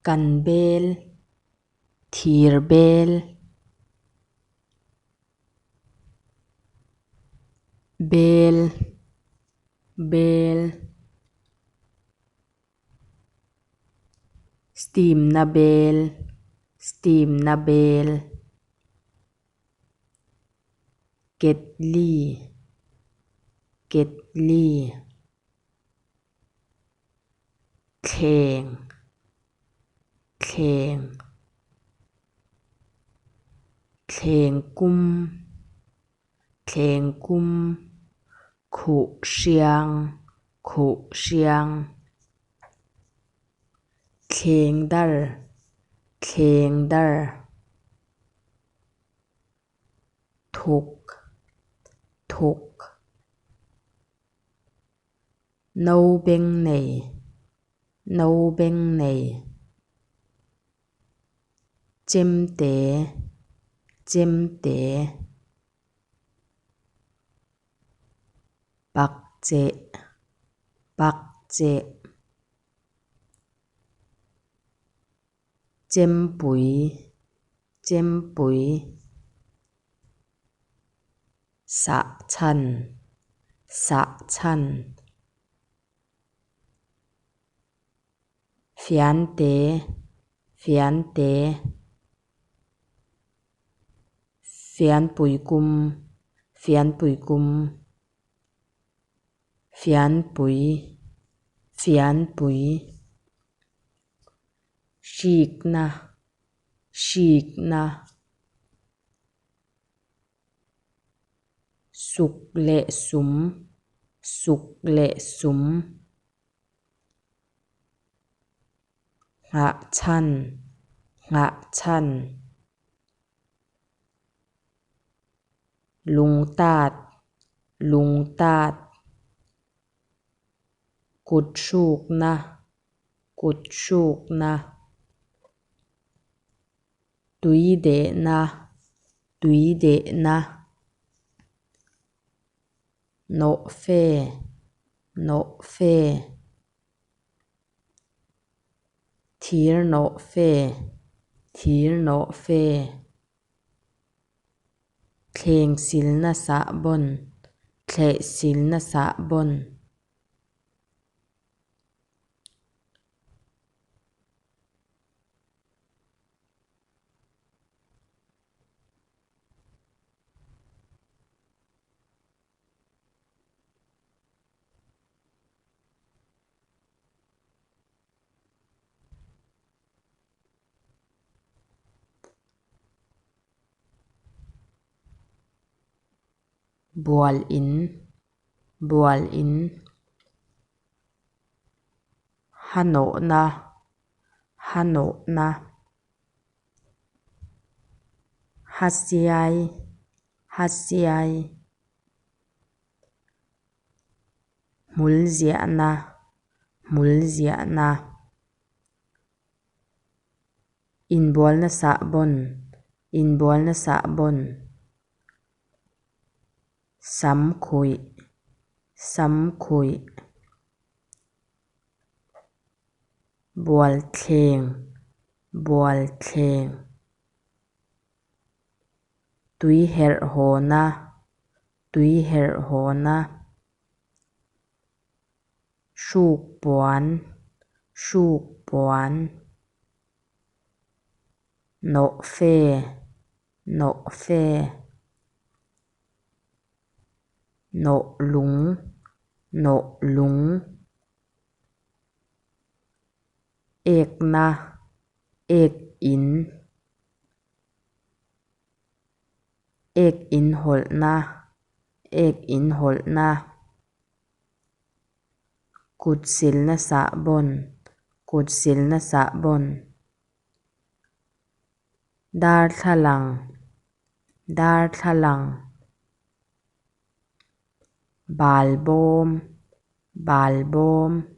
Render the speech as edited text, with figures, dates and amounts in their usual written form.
kan bel thir bel bel bel steam na bel ketli thleng kum khu hriang thleng dar thuk no beng nei chem te pak che chem pui sa chan fian te fian pui kum fian pui shik na suk le sum ngah chan lung tat kut shuk na tui de na no fe thir no fe thleng sil na sa bon bual in hano na hasiai hmul zia na inbual na sa bon sam khui bual thleng tui herh haw na shruk puan no fe no lung ek in holh na kut sil na sa bon dar thlalang bal bawm